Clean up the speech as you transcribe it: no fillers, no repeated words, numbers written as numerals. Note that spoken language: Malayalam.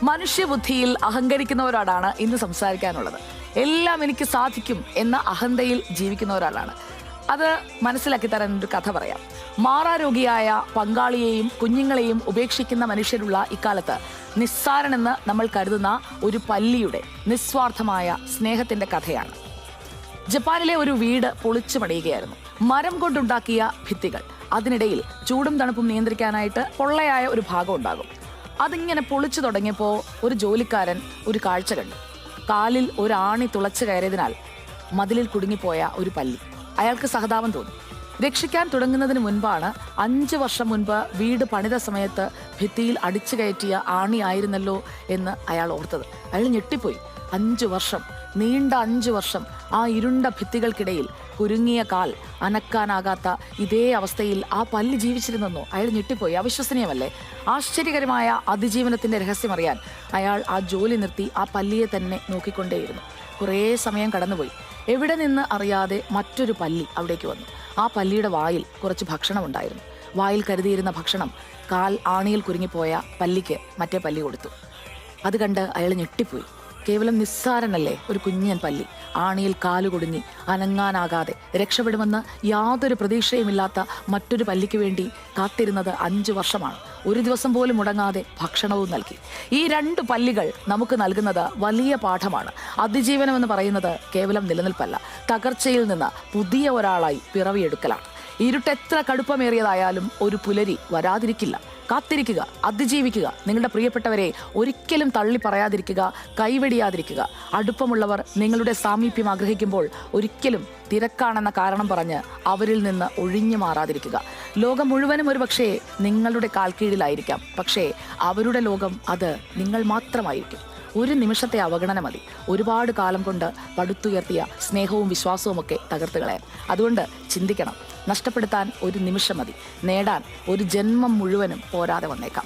മനുഷ്യബുദ്ധിയിൽ അഹങ്കരിക്കുന്നവരോടാണ് ഇന്ന് സംസാരിക്കാനുള്ളത്. എല്ലാം എനിക്ക് സാധിക്കും എന്ന അഹന്തയിൽ ജീവിക്കുന്ന ഒരാളാണ്. അത് മനസ്സിലാക്കി തരാൻ ഒരു കഥ പറയാം. മാറാരോഗിയായ പങ്കാളിയെയും കുഞ്ഞുങ്ങളെയും ഉപേക്ഷിക്കുന്ന മനുഷ്യരുള്ള ഇക്കാലത്ത് നിസ്സാരനെന്ന് നമ്മൾ കരുതുന്ന ഒരു പല്ലിയുടെ നിസ്വാർത്ഥമായ സ്നേഹത്തിന്റെ കഥയാണ്. ജപ്പാനിലെ ഒരു വീട് പൊളിച്ചു പണിയുകയായിരുന്നു. മരം കൊണ്ടുണ്ടാക്കിയ ഭിത്തികൾ, അതിനിടയിൽ ചൂടും തണുപ്പും നിയന്ത്രിക്കാനായിട്ട് പൊള്ളയായ ഒരു ഭാഗം ഉണ്ടാകും. അതിങ്ങനെ പൊളിച്ചു തുടങ്ങിയപ്പോൾ ഒരു ജോലിക്കാരൻ ഒരു കാഴ്ച കണ്ടു. കാലിൽ ഒരു ആണി തുളച്ചു കയറിയതിനാൽ മതിലിൽ കുടുങ്ങിപ്പോയ ഒരു പല്ലി. അയാൾക്ക് സഹതാപം തോന്നി. രക്ഷിക്കാൻ തുടങ്ങുന്നതിന് മുൻപാണ് 5 വർഷം മുൻപ് വീട് പണിത സമയത്ത് ഭിത്തിയിൽ അടിച്ചു കയറ്റിയ ആണി ആയിരുന്നല്ലോ എന്ന് അയാൾ ഓർത്തത്. അയാൾ ഞെട്ടിപ്പോയി. 5 വർഷം, നീണ്ട 5 വർഷം ആ ഇരുണ്ട ഭിത്തികൾക്കിടയിൽ കുരുങ്ങിയ കാൽ അനക്കാനാകാത്ത ഇതേ അവസ്ഥയിൽ ആ പല്ലി ജീവിച്ചിരുന്നെന്നോ? അയാൾ ഞെട്ടിപ്പോയി. അവിശ്വസനീയമല്ലേ? ആശ്ചര്യകരമായ അതിജീവനത്തിന്റെ രഹസ്യമറിയാൻ അയാൾ ആ ജോലി നിർത്തി ആ പല്ലിയെ തന്നെ നോക്കിക്കൊണ്ടേയിരുന്നു. കുറേ സമയം കടന്നുപോയി. എവിടെ നിന്ന് അറിയാതെ മറ്റൊരു പല്ലി അവിടേക്ക് വന്നു. ആ പല്ലിയുടെ വായിൽ കുറച്ച് ഭക്ഷണം ഉണ്ടായിരുന്നു. വായിൽ കരുതിയിരുന്ന ഭക്ഷണം കാൽ ആണിയിൽ കുരുങ്ങിപ്പോയ പല്ലിക്ക് മറ്റേ പല്ലി കൊടുത്തു. അത് കണ്ട് അയാൾ ഞെട്ടിപ്പോയി. കേവലം നിസ്സാരനല്ലേ ഒരു കുഞ്ഞൻ പല്ലി, ആണിയിൽ കാലു കുടുങ്ങി അനങ്ങാനാകാതെ രക്ഷപ്പെടുമെന്ന് യാതൊരു പ്രതീക്ഷയുമില്ലാത്ത മറ്റൊരു പല്ലിക്ക് വേണ്ടി കാത്തിരുന്നത് 5 വർഷമാണ്. ഒരു ദിവസം പോലും മുടങ്ങാതെ ഭക്ഷണവും നൽകി. ഈ 2 പല്ലികൾ നമുക്ക് നൽകുന്നത് വലിയ പാഠമാണ്. അതിജീവനം എന്ന് പറയുന്നത് കേവലം നിലനിൽപ്പല്ല, തകർച്ചയിൽ നിന്ന് പുതിയ ഒരാളായി പിറവിയെടുക്കലാണ്. ഇരുട്ടെത്ര കടുപ്പമേറിയതായാലും ഒരു പുലരി വരാതിരിക്കില്ല. കാത്തിരിക്കുക, അതിജീവിക്കുക. നിങ്ങളുടെ പ്രിയപ്പെട്ടവരെ ഒരിക്കലും തള്ളി പറയാതിരിക്കുക, കൈവെടിയാതിരിക്കുക. അടുപ്പമുള്ളവർ നിങ്ങളുടെ സാമീപ്യം ആഗ്രഹിക്കുമ്പോൾ ഒരിക്കലും തിരക്കാണെന്ന കാരണം പറഞ്ഞ് അവരിൽ നിന്ന് ഒഴിഞ്ഞു മാറാതിരിക്കുക. ലോകം മുഴുവനും ഒരു പക്ഷേ നിങ്ങളുടെ കാൽക്കീഴിലായിരിക്കാം, പക്ഷേ അവരുടെ ലോകം അത് നിങ്ങൾ മാത്രമായിരിക്കും. ഒരു നിമിഷത്തെ അവഗണന മതി ഒരുപാട് കാലം കൊണ്ട് പടുത്തുയർത്തിയ സ്നേഹവും വിശ്വാസവും ഒക്കെ തകർത്ത് കളയാൻ. അതുകൊണ്ട് ചിന്തിക്കണം. നഷ്ടപ്പെടുത്താൻ ഒരു നിമിഷം മതി, നേടാൻ ഒരു ജന്മം മുഴുവനും പോരാതെ വന്നേക്കാം.